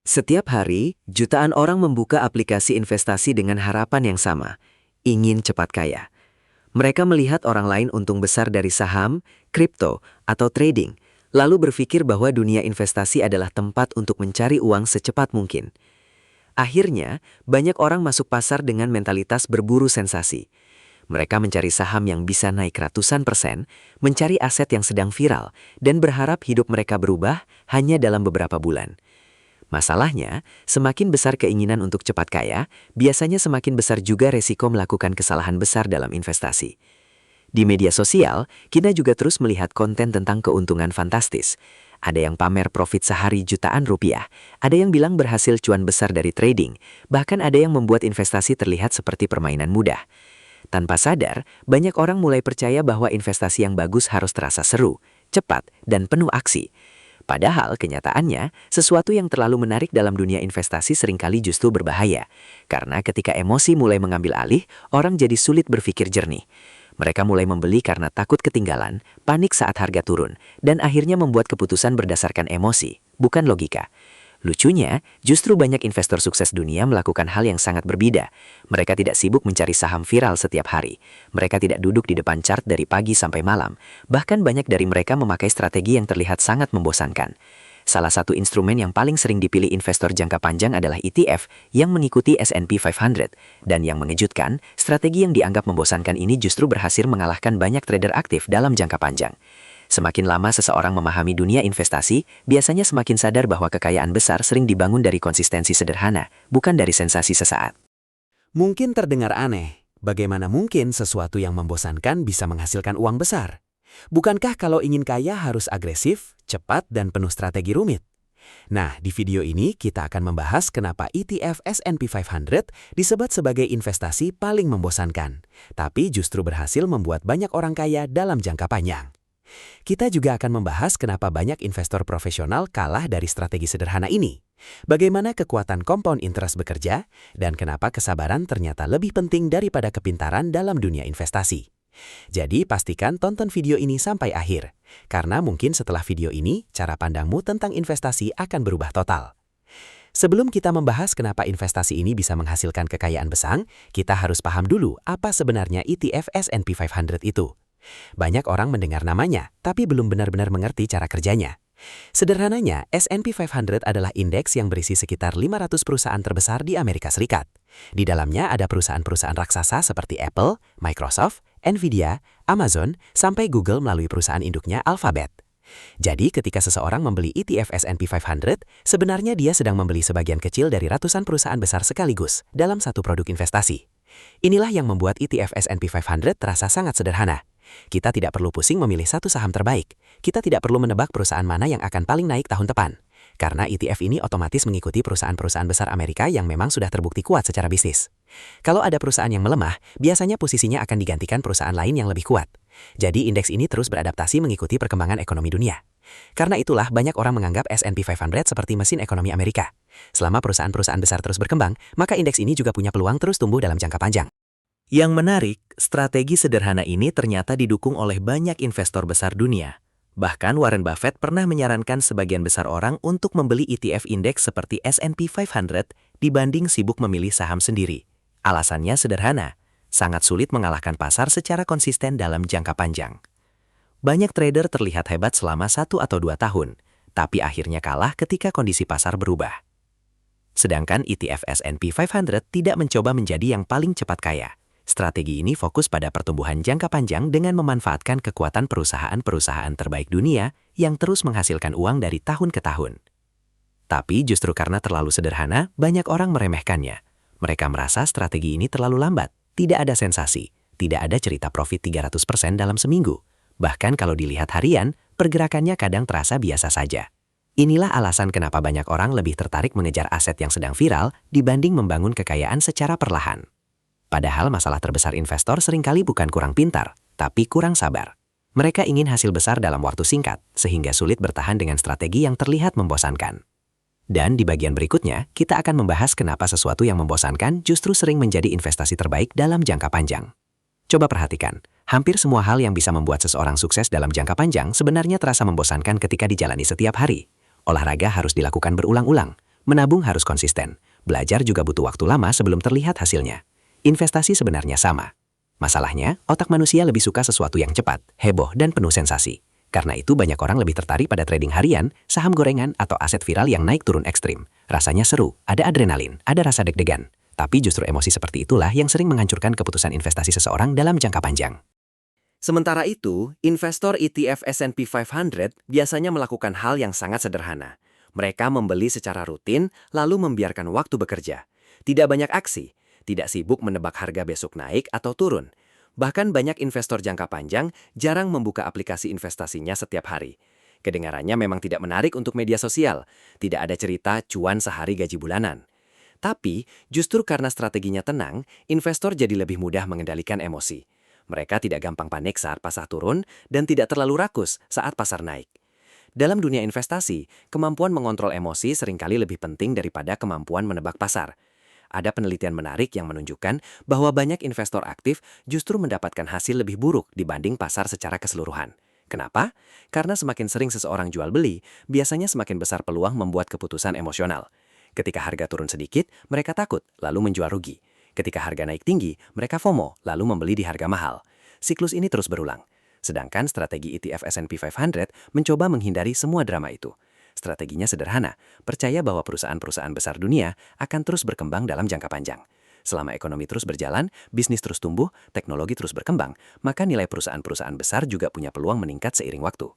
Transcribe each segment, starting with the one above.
Setiap hari, jutaan orang membuka aplikasi investasi dengan harapan yang sama, ingin cepat kaya. Mereka melihat orang lain untung besar dari saham, kripto, atau trading, lalu berpikir bahwa dunia investasi adalah tempat untuk mencari uang secepat mungkin. Akhirnya, banyak orang masuk pasar dengan mentalitas berburu sensasi. Mereka mencari saham yang bisa naik ratusan persen, mencari aset yang sedang viral, dan berharap hidup mereka berubah hanya dalam beberapa bulan. Masalahnya, semakin besar keinginan untuk cepat kaya, biasanya semakin besar juga resiko melakukan kesalahan besar dalam investasi. Di media sosial, kita juga terus melihat konten tentang keuntungan fantastis. Ada yang pamer profit sehari jutaan rupiah, ada yang bilang berhasil cuan besar dari trading, bahkan ada yang membuat investasi terlihat seperti permainan mudah. Tanpa sadar, banyak orang mulai percaya bahwa investasi yang bagus harus terasa seru, cepat, dan penuh aksi. Padahal kenyataannya, sesuatu yang terlalu menarik dalam dunia investasi seringkali justru berbahaya. Karena ketika emosi mulai mengambil alih, orang jadi sulit berpikir jernih. Mereka mulai membeli karena takut ketinggalan, panik saat harga turun, dan akhirnya membuat keputusan berdasarkan emosi, bukan logika. Lucunya, justru banyak investor sukses dunia melakukan hal yang sangat berbeda. Mereka tidak sibuk mencari saham viral setiap hari. Mereka tidak duduk di depan chart dari pagi sampai malam. Bahkan banyak dari mereka memakai strategi yang terlihat sangat membosankan. Salah satu instrumen yang paling sering dipilih investor jangka panjang adalah ETF yang mengikuti S&P 500. Dan yang mengejutkan, strategi yang dianggap membosankan ini justru berhasil mengalahkan banyak trader aktif dalam jangka panjang. Semakin lama seseorang memahami dunia investasi, biasanya semakin sadar bahwa kekayaan besar sering dibangun dari konsistensi sederhana, bukan dari sensasi sesaat. Mungkin terdengar aneh, bagaimana mungkin sesuatu yang membosankan bisa menghasilkan uang besar? Bukankah kalau ingin kaya harus agresif, cepat, dan penuh strategi rumit? Nah, di video ini kita akan membahas kenapa ETF S&P 500 disebut sebagai investasi paling membosankan, tapi justru berhasil membuat banyak orang kaya dalam jangka panjang. Kita juga akan membahas kenapa banyak investor profesional kalah dari strategi sederhana ini, bagaimana kekuatan compound interest bekerja, dan kenapa kesabaran ternyata lebih penting daripada kepintaran dalam dunia investasi. Jadi pastikan tonton video ini sampai akhir, karena mungkin setelah video ini, cara pandangmu tentang investasi akan berubah total. Sebelum kita membahas kenapa investasi ini bisa menghasilkan kekayaan besar, kita harus paham dulu apa sebenarnya ETF S&P 500 itu. Banyak orang mendengar namanya, tapi belum benar-benar mengerti cara kerjanya. Sederhananya, S&P 500 adalah indeks yang berisi sekitar 500 perusahaan terbesar di Amerika Serikat. Di dalamnya ada perusahaan-perusahaan raksasa seperti Apple, Microsoft, Nvidia, Amazon, sampai Google melalui perusahaan induknya Alphabet. Jadi ketika seseorang membeli ETF S&P 500, sebenarnya dia sedang membeli sebagian kecil dari ratusan perusahaan besar sekaligus dalam satu produk investasi. Inilah yang membuat ETF S&P 500 terasa sangat sederhana. Kita tidak perlu pusing memilih satu saham terbaik. Kita tidak perlu menebak perusahaan mana yang akan paling naik tahun depan. Karena ETF ini otomatis mengikuti perusahaan-perusahaan besar Amerika yang memang sudah terbukti kuat secara bisnis. Kalau ada perusahaan yang melemah, biasanya posisinya akan digantikan perusahaan lain yang lebih kuat. Jadi indeks ini terus beradaptasi mengikuti perkembangan ekonomi dunia. Karena itulah banyak orang menganggap S&P 500 seperti mesin ekonomi Amerika. Selama perusahaan-perusahaan besar terus berkembang, maka indeks ini juga punya peluang terus tumbuh dalam jangka panjang. Yang menarik, strategi sederhana ini ternyata didukung oleh banyak investor besar dunia. Bahkan Warren Buffett pernah menyarankan sebagian besar orang untuk membeli ETF indeks seperti S&P 500 dibanding sibuk memilih saham sendiri. Alasannya sederhana, sangat sulit mengalahkan pasar secara konsisten dalam jangka panjang. Banyak trader terlihat hebat selama 1 atau 2 tahun, tapi akhirnya kalah ketika kondisi pasar berubah. Sedangkan ETF S&P 500 tidak mencoba menjadi yang paling cepat kaya. Strategi ini fokus pada pertumbuhan jangka panjang dengan memanfaatkan kekuatan perusahaan-perusahaan terbaik dunia yang terus menghasilkan uang dari tahun ke tahun. Tapi justru karena terlalu sederhana, banyak orang meremehkannya. Mereka merasa strategi ini terlalu lambat, tidak ada sensasi, tidak ada cerita profit 300% dalam seminggu. Bahkan kalau dilihat harian, pergerakannya kadang terasa biasa saja. Inilah alasan kenapa banyak orang lebih tertarik mengejar aset yang sedang viral dibanding membangun kekayaan secara perlahan. Padahal masalah terbesar investor seringkali bukan kurang pintar, tapi kurang sabar. Mereka ingin hasil besar dalam waktu singkat, sehingga sulit bertahan dengan strategi yang terlihat membosankan. Dan di bagian berikutnya, kita akan membahas kenapa sesuatu yang membosankan justru sering menjadi investasi terbaik dalam jangka panjang. Coba perhatikan, hampir semua hal yang bisa membuat seseorang sukses dalam jangka panjang sebenarnya terasa membosankan ketika dijalani setiap hari. Olahraga harus dilakukan berulang-ulang. Menabung harus konsisten. Belajar juga butuh waktu lama sebelum terlihat hasilnya. Investasi sebenarnya sama. Masalahnya, otak manusia lebih suka sesuatu yang cepat, heboh, dan penuh sensasi. Karena itu banyak orang lebih tertarik pada trading harian, saham gorengan, atau aset viral yang naik turun ekstrim. Rasanya seru, ada adrenalin, ada rasa deg-degan. Tapi justru emosi seperti itulah yang sering menghancurkan keputusan investasi seseorang dalam jangka panjang. Sementara itu, investor ETF S&P 500 biasanya melakukan hal yang sangat sederhana. Mereka membeli secara rutin, lalu membiarkan waktu bekerja. Tidak banyak aksi, tidak sibuk menebak harga besok naik atau turun. Bahkan banyak investor jangka panjang jarang membuka aplikasi investasinya setiap hari. Kedengarannya memang tidak menarik untuk media sosial, tidak ada cerita cuan sehari gaji bulanan. Tapi, justru karena strateginya tenang, investor jadi lebih mudah mengendalikan emosi. Mereka tidak gampang panik saat pasar turun dan tidak terlalu rakus saat pasar naik. Dalam dunia investasi, kemampuan mengontrol emosi seringkali lebih penting daripada kemampuan menebak pasar. Ada penelitian menarik yang menunjukkan bahwa banyak investor aktif justru mendapatkan hasil lebih buruk dibanding pasar secara keseluruhan. Kenapa? Karena semakin sering seseorang jual beli, biasanya semakin besar peluang membuat keputusan emosional. Ketika harga turun sedikit, mereka takut, lalu menjual rugi. Ketika harga naik tinggi, mereka FOMO, lalu membeli di harga mahal. Siklus ini terus berulang. Sedangkan strategi ETF S&P 500 mencoba menghindari semua drama itu. Strateginya sederhana, percaya bahwa perusahaan-perusahaan besar dunia akan terus berkembang dalam jangka panjang. Selama ekonomi terus berjalan, bisnis terus tumbuh, teknologi terus berkembang, maka nilai perusahaan-perusahaan besar juga punya peluang meningkat seiring waktu.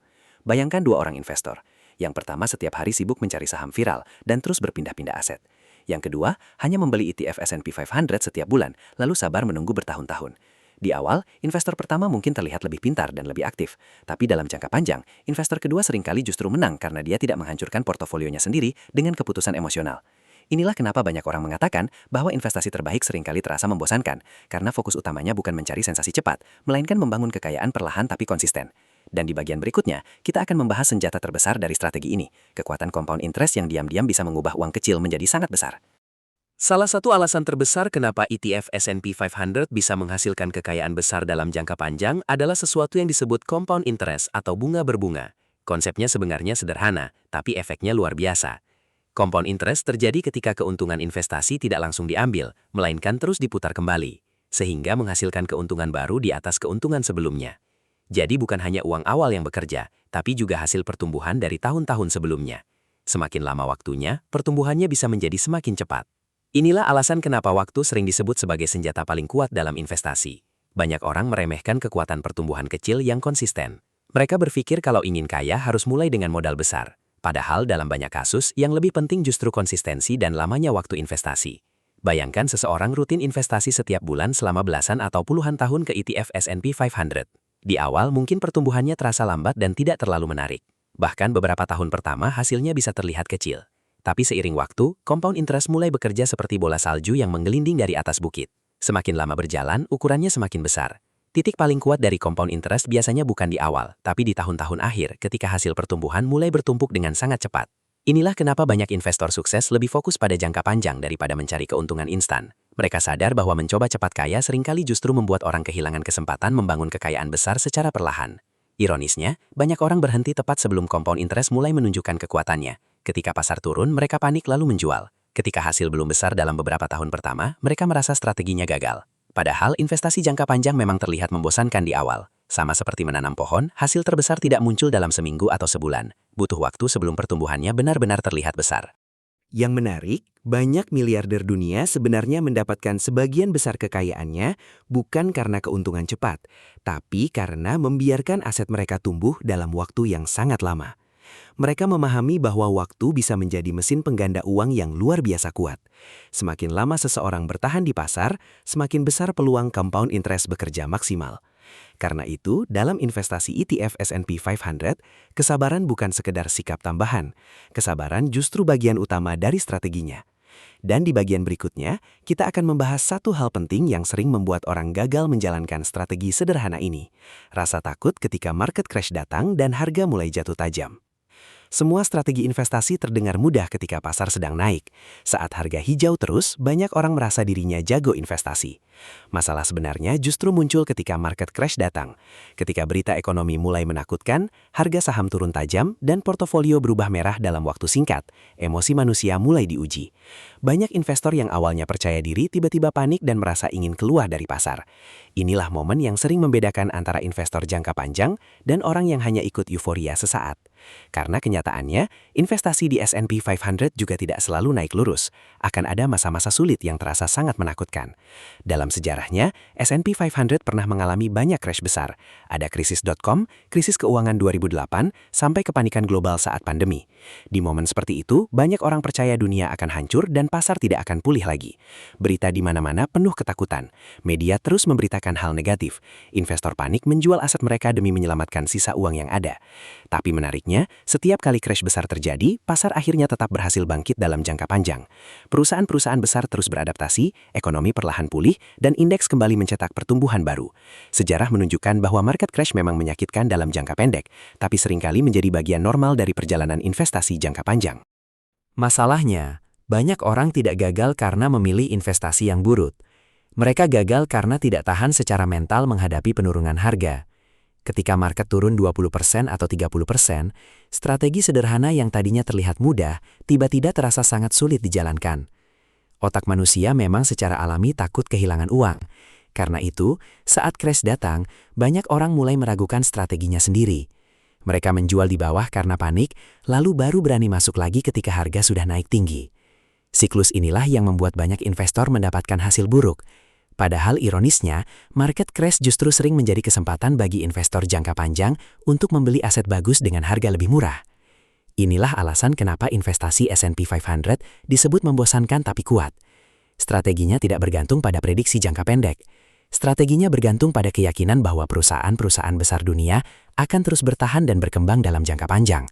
Bayangkan dua orang investor. Yang pertama setiap hari sibuk mencari saham viral dan terus berpindah-pindah aset. Yang kedua, hanya membeli ETF S&P 500 setiap bulan, lalu sabar menunggu bertahun-tahun. Di awal, investor pertama mungkin terlihat lebih pintar dan lebih aktif. Tapi dalam jangka panjang, investor kedua seringkali justru menang karena dia tidak menghancurkan portofolionya sendiri dengan keputusan emosional. Inilah kenapa banyak orang mengatakan bahwa investasi terbaik seringkali terasa membosankan, karena fokus utamanya bukan mencari sensasi cepat, melainkan membangun kekayaan perlahan tapi konsisten. Dan di bagian berikutnya, kita akan membahas senjata terbesar dari strategi ini, kekuatan compound interest yang diam-diam bisa mengubah uang kecil menjadi sangat besar. Salah satu alasan terbesar kenapa ETF S&P 500 bisa menghasilkan kekayaan besar dalam jangka panjang adalah sesuatu yang disebut compound interest atau bunga berbunga. Konsepnya sebenarnya sederhana, tapi efeknya luar biasa. Compound interest terjadi ketika keuntungan investasi tidak langsung diambil, melainkan terus diputar kembali, sehingga menghasilkan keuntungan baru di atas keuntungan sebelumnya. Jadi bukan hanya uang awal yang bekerja, tapi juga hasil pertumbuhan dari tahun-tahun sebelumnya. Semakin lama waktunya, pertumbuhannya bisa menjadi semakin cepat. Inilah alasan kenapa waktu sering disebut sebagai senjata paling kuat dalam investasi. Banyak orang meremehkan kekuatan pertumbuhan kecil yang konsisten. Mereka berpikir kalau ingin kaya harus mulai dengan modal besar. Padahal dalam banyak kasus, yang lebih penting justru konsistensi dan lamanya waktu investasi. Bayangkan seseorang rutin investasi setiap bulan selama belasan atau puluhan tahun ke ETF S&P 500. Di awal mungkin pertumbuhannya terasa lambat dan tidak terlalu menarik. Bahkan beberapa tahun pertama hasilnya bisa terlihat kecil. Tapi seiring waktu, compound interest mulai bekerja seperti bola salju yang menggelinding dari atas bukit. Semakin lama berjalan, ukurannya semakin besar. Titik paling kuat dari compound interest biasanya bukan di awal, tapi di tahun-tahun akhir ketika hasil pertumbuhan mulai bertumpuk dengan sangat cepat. Inilah kenapa banyak investor sukses lebih fokus pada jangka panjang daripada mencari keuntungan instan. Mereka sadar bahwa mencoba cepat kaya seringkali justru membuat orang kehilangan kesempatan membangun kekayaan besar secara perlahan. Ironisnya, banyak orang berhenti tepat sebelum compound interest mulai menunjukkan kekuatannya. Ketika pasar turun, mereka panik lalu menjual. Ketika hasil belum besar dalam beberapa tahun pertama, mereka merasa strateginya gagal. Padahal investasi jangka panjang memang terlihat membosankan di awal. Sama seperti menanam pohon, hasil terbesar tidak muncul dalam seminggu atau sebulan. Butuh waktu sebelum pertumbuhannya benar-benar terlihat besar. Yang menarik, banyak miliarder dunia sebenarnya mendapatkan sebagian besar kekayaannya bukan karena keuntungan cepat, tapi karena membiarkan aset mereka tumbuh dalam waktu yang sangat lama. Mereka memahami bahwa waktu bisa menjadi mesin pengganda uang yang luar biasa kuat. Semakin lama seseorang bertahan di pasar, semakin besar peluang compound interest bekerja maksimal. Karena itu, dalam investasi ETF S&P 500, kesabaran bukan sekedar sikap tambahan. Kesabaran justru bagian utama dari strateginya. Dan di bagian berikutnya, kita akan membahas satu hal penting yang sering membuat orang gagal menjalankan strategi sederhana ini. Rasa takut ketika market crash datang dan harga mulai jatuh tajam. Semua strategi investasi terdengar mudah ketika pasar sedang naik. Saat harga hijau terus, banyak orang merasa dirinya jago investasi. Masalah sebenarnya justru muncul ketika market crash datang. Ketika berita ekonomi mulai menakutkan, harga saham turun tajam, dan portofolio berubah merah dalam waktu singkat. Emosi manusia mulai diuji. Banyak investor yang awalnya percaya diri tiba-tiba panik dan merasa ingin keluar dari pasar. Inilah momen yang sering membedakan antara investor jangka panjang dan orang yang hanya ikut euforia sesaat. Karena kenyataannya, investasi di S&P 500 juga tidak selalu naik lurus. Akan ada masa-masa sulit yang terasa sangat menakutkan. Dalam sejarahnya, S&P 500 pernah mengalami banyak crash besar. Ada krisis.com, krisis keuangan 2008, sampai kepanikan global saat pandemi. Di momen seperti itu, banyak orang percaya dunia akan hancur dan pasar tidak akan pulih lagi. Berita di mana-mana penuh ketakutan. Media terus memberitakan hal negatif. Investor panik menjual aset mereka demi menyelamatkan sisa uang yang ada. Tapi menariknya, setiap kali crash besar terjadi, pasar akhirnya tetap berhasil bangkit dalam jangka panjang. Perusahaan-perusahaan besar terus beradaptasi, ekonomi perlahan pulih, dan indeks kembali mencetak pertumbuhan baru. Sejarah menunjukkan bahwa market crash memang menyakitkan dalam jangka pendek, tapi seringkali menjadi bagian normal dari perjalanan investasi jangka panjang. Masalahnya, banyak orang tidak gagal karena memilih investasi yang buruk. Mereka gagal karena tidak tahan secara mental menghadapi penurunan harga. Ketika market turun 20% atau 30%, strategi sederhana yang tadinya terlihat mudah, tiba-tiba terasa sangat sulit dijalankan. Otak manusia memang secara alami takut kehilangan uang. Karena itu, saat crash datang, banyak orang mulai meragukan strateginya sendiri. Mereka menjual di bawah karena panik, lalu baru berani masuk lagi ketika harga sudah naik tinggi. Siklus inilah yang membuat banyak investor mendapatkan hasil buruk. Padahal ironisnya, market crash justru sering menjadi kesempatan bagi investor jangka panjang untuk membeli aset bagus dengan harga lebih murah. Inilah alasan kenapa investasi S&P 500 disebut membosankan tapi kuat. Strateginya tidak bergantung pada prediksi jangka pendek. Strateginya bergantung pada keyakinan bahwa perusahaan-perusahaan besar dunia akan terus bertahan dan berkembang dalam jangka panjang.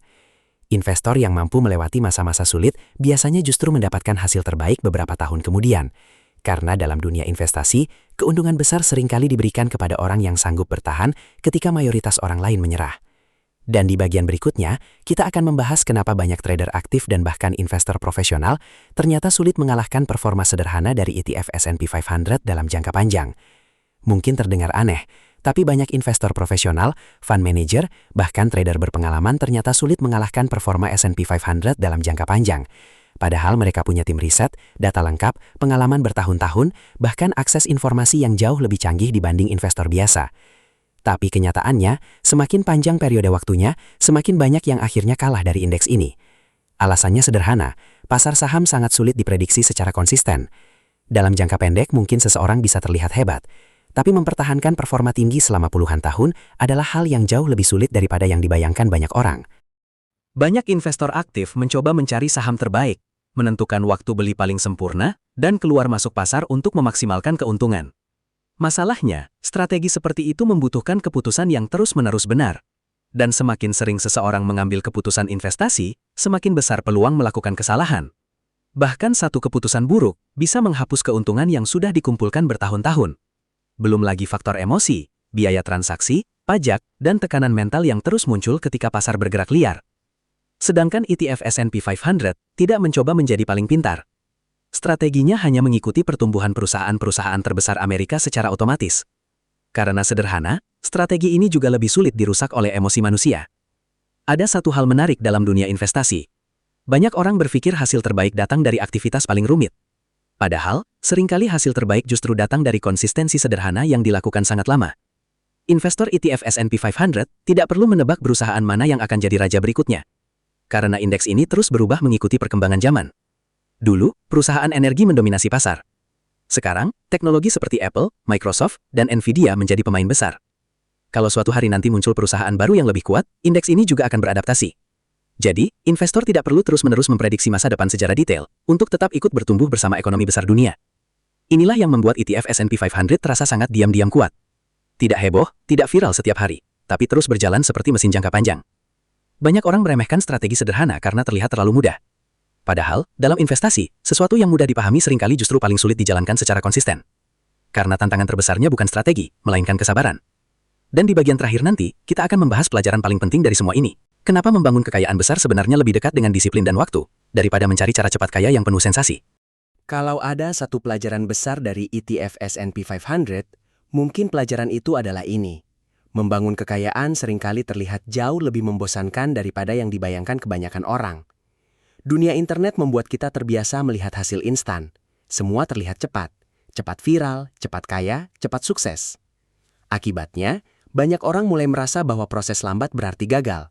Investor yang mampu melewati masa-masa sulit biasanya justru mendapatkan hasil terbaik beberapa tahun kemudian. Karena dalam dunia investasi, keuntungan besar seringkali diberikan kepada orang yang sanggup bertahan ketika mayoritas orang lain menyerah. Dan di bagian berikutnya, kita akan membahas kenapa banyak trader aktif dan bahkan investor profesional ternyata sulit mengalahkan performa sederhana dari ETF S&P 500 dalam jangka panjang. Mungkin terdengar aneh, tapi banyak investor profesional, fund manager, bahkan trader berpengalaman ternyata sulit mengalahkan performa S&P 500 dalam jangka panjang. Padahal mereka punya tim riset, data lengkap, pengalaman bertahun-tahun, bahkan akses informasi yang jauh lebih canggih dibanding investor biasa. Tapi kenyataannya, semakin panjang periode waktunya, semakin banyak yang akhirnya kalah dari indeks ini. Alasannya sederhana, pasar saham sangat sulit diprediksi secara konsisten. Dalam jangka pendek mungkin seseorang bisa terlihat hebat, tapi mempertahankan performa tinggi selama puluhan tahun adalah hal yang jauh lebih sulit daripada yang dibayangkan banyak orang. Banyak investor aktif mencoba mencari saham terbaik, menentukan waktu beli paling sempurna, dan keluar masuk pasar untuk memaksimalkan keuntungan. Masalahnya, strategi seperti itu membutuhkan keputusan yang terus-menerus benar. Dan semakin sering seseorang mengambil keputusan investasi, semakin besar peluang melakukan kesalahan. Bahkan satu keputusan buruk bisa menghapus keuntungan yang sudah dikumpulkan bertahun-tahun. Belum lagi faktor emosi, biaya transaksi, pajak, dan tekanan mental yang terus muncul ketika pasar bergerak liar. Sedangkan ETF S&P 500 tidak mencoba menjadi paling pintar. Strateginya hanya mengikuti pertumbuhan perusahaan-perusahaan terbesar Amerika secara otomatis. Karena sederhana, strategi ini juga lebih sulit dirusak oleh emosi manusia. Ada satu hal menarik dalam dunia investasi. Banyak orang berpikir hasil terbaik datang dari aktivitas paling rumit. Padahal, seringkali hasil terbaik justru datang dari konsistensi sederhana yang dilakukan sangat lama. Investor ETF S&P 500 tidak perlu menebak perusahaan mana yang akan jadi raja berikutnya. Karena indeks ini terus berubah mengikuti perkembangan zaman. Dulu, perusahaan energi mendominasi pasar. Sekarang, teknologi seperti Apple, Microsoft, dan Nvidia menjadi pemain besar. Kalau suatu hari nanti muncul perusahaan baru yang lebih kuat, indeks ini juga akan beradaptasi. Jadi, investor tidak perlu terus-menerus memprediksi masa depan secara detail untuk tetap ikut bertumbuh bersama ekonomi besar dunia. Inilah yang membuat ETF S&P 500 terasa sangat diam-diam kuat. Tidak heboh, tidak viral setiap hari, tapi terus berjalan seperti mesin jangka panjang. Banyak orang meremehkan strategi sederhana karena terlihat terlalu mudah. Padahal, dalam investasi, sesuatu yang mudah dipahami seringkali justru paling sulit dijalankan secara konsisten. Karena tantangan terbesarnya bukan strategi, melainkan kesabaran. Dan di bagian terakhir nanti, kita akan membahas pelajaran paling penting dari semua ini. Kenapa membangun kekayaan besar sebenarnya lebih dekat dengan disiplin dan waktu, daripada mencari cara cepat kaya yang penuh sensasi? Kalau ada satu pelajaran besar dari ETF S&P 500, mungkin pelajaran itu adalah ini. Membangun kekayaan seringkali terlihat jauh lebih membosankan daripada yang dibayangkan kebanyakan orang. Dunia internet membuat kita terbiasa melihat hasil instan. Semua terlihat cepat. Cepat viral, cepat kaya, cepat sukses. Akibatnya, banyak orang mulai merasa bahwa proses lambat berarti gagal.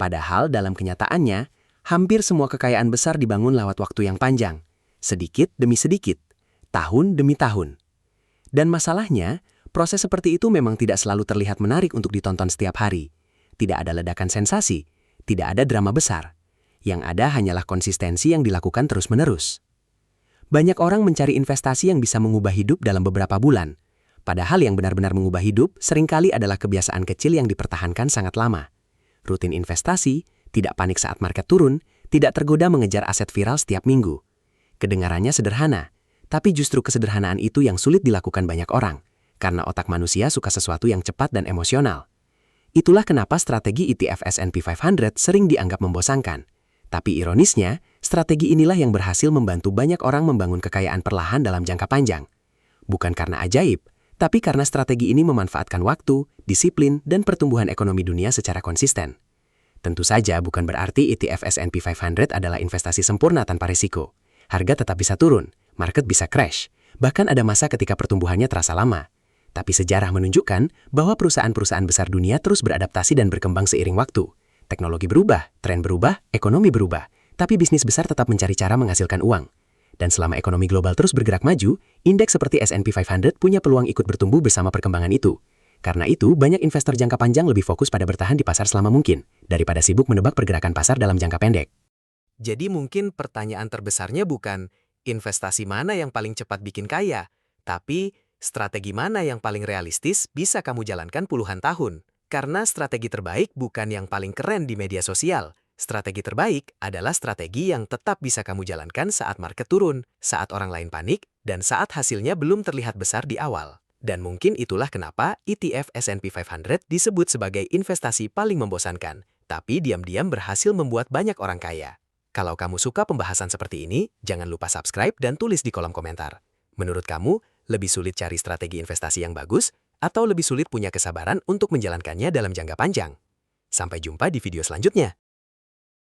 Padahal dalam kenyataannya, hampir semua kekayaan besar dibangun lewat waktu yang panjang. Sedikit demi sedikit, tahun demi tahun. Dan masalahnya, proses seperti itu memang tidak selalu terlihat menarik untuk ditonton setiap hari. Tidak ada ledakan sensasi, tidak ada drama besar. Yang ada hanyalah konsistensi yang dilakukan terus-menerus. Banyak orang mencari investasi yang bisa mengubah hidup dalam beberapa bulan. Padahal yang benar-benar mengubah hidup seringkali adalah kebiasaan kecil yang dipertahankan sangat lama. Rutin investasi, tidak panik saat market turun, tidak tergoda mengejar aset viral setiap minggu. Kedengarannya sederhana, tapi justru kesederhanaan itu yang sulit dilakukan banyak orang, karena otak manusia suka sesuatu yang cepat dan emosional. Itulah kenapa strategi ETF S&P 500 sering dianggap membosankan. Tapi ironisnya, strategi inilah yang berhasil membantu banyak orang membangun kekayaan perlahan dalam jangka panjang. Bukan karena ajaib, tapi karena strategi ini memanfaatkan waktu, disiplin, dan pertumbuhan ekonomi dunia secara konsisten. Tentu saja bukan berarti ETF S&P 500 adalah investasi sempurna tanpa risiko. Harga tetap bisa turun, market bisa crash, bahkan ada masa ketika pertumbuhannya terasa lama. Tapi sejarah menunjukkan bahwa perusahaan-perusahaan besar dunia terus beradaptasi dan berkembang seiring waktu. Teknologi berubah, tren berubah, ekonomi berubah, tapi bisnis besar tetap mencari cara menghasilkan uang. Dan selama ekonomi global terus bergerak maju, indeks seperti S&P 500 punya peluang ikut bertumbuh bersama perkembangan itu. Karena itu, banyak investor jangka panjang lebih fokus pada bertahan di pasar selama mungkin, daripada sibuk menebak pergerakan pasar dalam jangka pendek. Jadi mungkin pertanyaan terbesarnya bukan investasi mana yang paling cepat bikin kaya, tapi strategi mana yang paling realistis bisa kamu jalankan puluhan tahun. Karena strategi terbaik bukan yang paling keren di media sosial. Strategi terbaik adalah strategi yang tetap bisa kamu jalankan saat market turun, saat orang lain panik, dan saat hasilnya belum terlihat besar di awal. Dan mungkin itulah kenapa ETF S&P 500 disebut sebagai investasi paling membosankan, tapi diam-diam berhasil membuat banyak orang kaya. Kalau kamu suka pembahasan seperti ini, jangan lupa subscribe dan tulis di kolom komentar. Menurut kamu, lebih sulit cari strategi investasi yang bagus, atau lebih sulit punya kesabaran untuk menjalankannya dalam jangka panjang? Sampai jumpa di video selanjutnya.